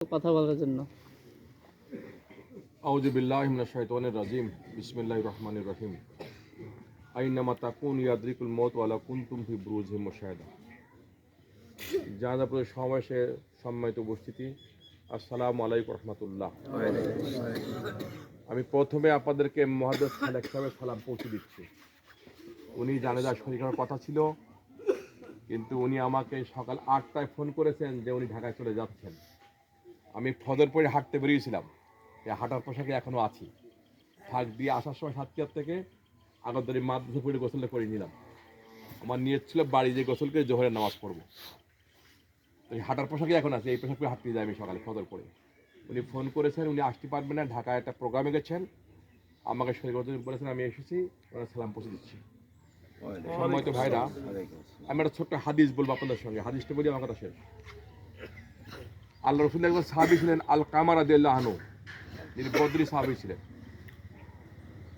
কথা বলার জন্য। আউযু বিল্লাহি মিনাশ শাইতানির রাজিম। বিসমিল্লাহির রহমানির রহিম। আইনামা তাকুনু ইয়াদরিকুল মাউত ওয়া লাউ কুনতুম ফি বুরুজিন মুশাহাদা। জানাজার সমাবেশে সম্মানিত উপস্থিতি, আসসালামু আলাইকুম রহমতুল্লাহ। আমি প্রথমে আপনাদেরকে মুহাদ্দিস খালেক সাহেবের সালাম পৌঁছে দিচ্ছি। উনি জানাজা শরীক হওয়ার কথা ছিল, কিন্তু উনি আমাকে সকাল 8টায় ফোন করেছেন যে উনি ঢাকায় চলে যাচ্ছেন। আমি ফজর পরে হাঁটতে বেরিয়েছিলাম, এই হাঁটার পোশাকে এখনও আছি। ফাঁক দিয়ে আসার সময় সাতক্ষীরা থেকে আগরতলী মাদ্রাসা পড়ে গোসলটা করে নিলাম। আমার নিয়ত ছিল বাড়ি যে গোসল করে জোহরের নামাজ পড়বো। তো এই হাঁটার পোশাকে এখন আছে, এই পোশাক পরে হাঁটতে যাই আমি সকালে ফজর পরে। উনি ফোন করেছেন, উনি আসতে পারবেন না, ঢাকায় একটা প্রোগ্রামে গেছেন। আমাকে শরীর বলেছেন, আমি এসেছি, ওনার সালাম পৌঁছে দিচ্ছি। সম্মানিত ভাইরা, আমি একটা ছোট্ট হাদিস বলবো আপনাদের সঙ্গে। হাদিসটা বলি, আমার কথা শেষ। আল্লাহ রসুল একজন সাহাবী ছিলেন, আল-কামা রাদিয়াল্লাহু আনহু, যিনি বদরি সাহাবী ছিলেন।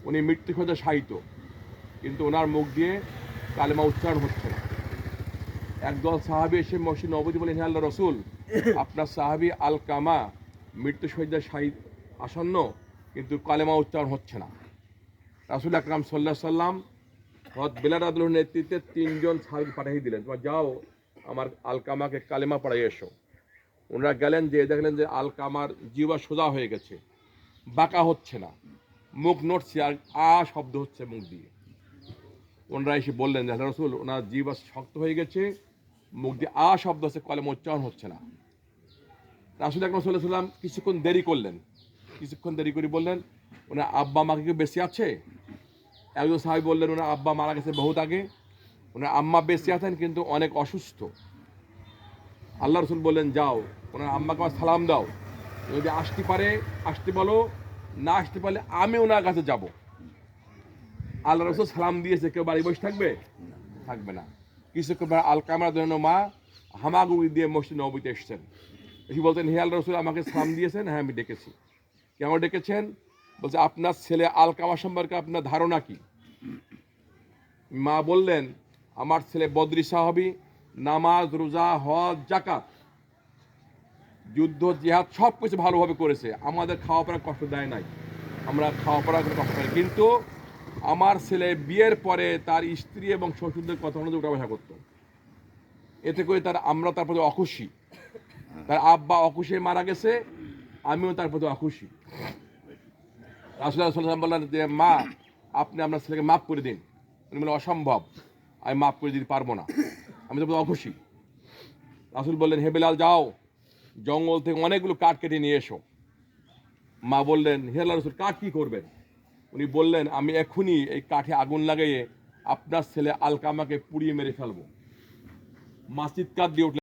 উনি মৃত্যু খোঁজে শায়িত, কিন্তু ওনার মুখ দিয়ে কালেমা উচ্চারণ হচ্ছে না। একদল সাহাবী এসে মসজিদ নববী বলেন, হে আল্লাহ রসুল, আপনার সাহাবী আল-কামা মৃত্যু শয্যায় শায়িত আসন্ন, কিন্তু কালেমা উচ্চারণ হচ্ছে না। রাসূল আকরাম সাল্লাল্লাহু আলাইহি সাল্লাম হযরত বিলাল রাদিয়াল্লাহু নেতৃত্বে 3জন সাহাবী পাঠিয়ে দিলেন, তোমরা যাও আমার আল-কামাকে কালেমা পড়াই এসো। ওনারা গেলেন, যে দেখলেন যে আল-কামার জিহ্বা সোজা হয়ে গেছে, বাঁকা হচ্ছে না, মুখ নড়ছে আর শব্দ হচ্ছে মুখ দিয়ে। ওনারা এসে বললেন যে আল্লাহ রাসূল, ওনার জিহ্বা শক্ত হয়ে গেছে, মুখ দিয়ে শব্দ হচ্ছে, কালেমা উচ্চারণ হচ্ছে না। রাসূল আকরাম সাল্লাল্লাহু আলাইহি সাল্লাম কিছুক্ষণ দেরি করলেন। কিছুক্ষণ দেরি করে বললেন, ওনার আব্বা মা কি বেঁচে আছে? একজন সাহাবী বললেন, ওনার আব্বা মারা গেছে বহুত আগে, ওনার আম্মা বেঁচে আছেন কিন্তু অনেক অসুস্থ। আল্লাহ রসুল বললেন, যাও ওনার আম্মাকে আমার সালাম দাও, যদি আসতে পারে আসতে বলো, না আসতে পারলে আমি ওনার কাছে যাব। আল্লাহ রসুল সালাম দিয়েছে, কেউ বাড়ি বসে থাকবে? থাকবে না। কিছুক্ষণ পর আল-কামার জন্য মা হামাগুড়ি দিয়ে মসজিদ নববীতে এসেছেন। এসে বলতেন, হে আল্লাহ রসুল, আমাকে সালাম দিয়েছেন? হ্যাঁ, আমি ডেকেছি। কেমন ডেকেছেন? বলছে, আপনার ছেলে আল-কামা সম্পর্কে আপনার ধারণা কি? মা বললেন, আমার ছেলে বদরি সাহাবী, নামাজ, রোজা, হজ, যাকাত, যুদ্ধ, জিহাদ সব কিছু ভালোভাবে করেছে, আমাদের খাওয়া পড়ার কষ্ট দেয় নাই, আমরা খাওয়া পড়ার কোনো কষ্ট পাই। কিন্তু আমার ছেলে বিয়ের পরে তার স্ত্রী এবং শ্বশুরদের কথা অনুযায়ী উঠা বসা করতো, এতে করে আমরা তার প্রতি অখুশি। তার আব্বা অখুশি মারা গেছে, আমিও তার প্রতি অখুশি। রাসূলুল্লাহ সাল্লাল্লাহু আলাইহি ওয়াসাল্লাম বললেন যে, মা আপনি আপনার ছেলেকে মাফ করে দিন। উনি বললেন, অসম্ভব, আমি মাফ করে দিতে পারবো না, আমি তো অখুশি। রাসূল বললেন, হে বেলাল, যাও জঙ্গল থেকে অনেকগুলো কাঠ কেটে নিয়ে এসো। মা বললেন, হে আল্লাহর রাসূল, কাঠ কি করবেন? উনি বললেন, আমি এখনই এই কাঠে আগুন লাগিয়ে আপনার ছেলে আল-কামাকে পুড়িয়ে মেরে ফেলবো। মা চিৎকার দিয়ে উঠলেন।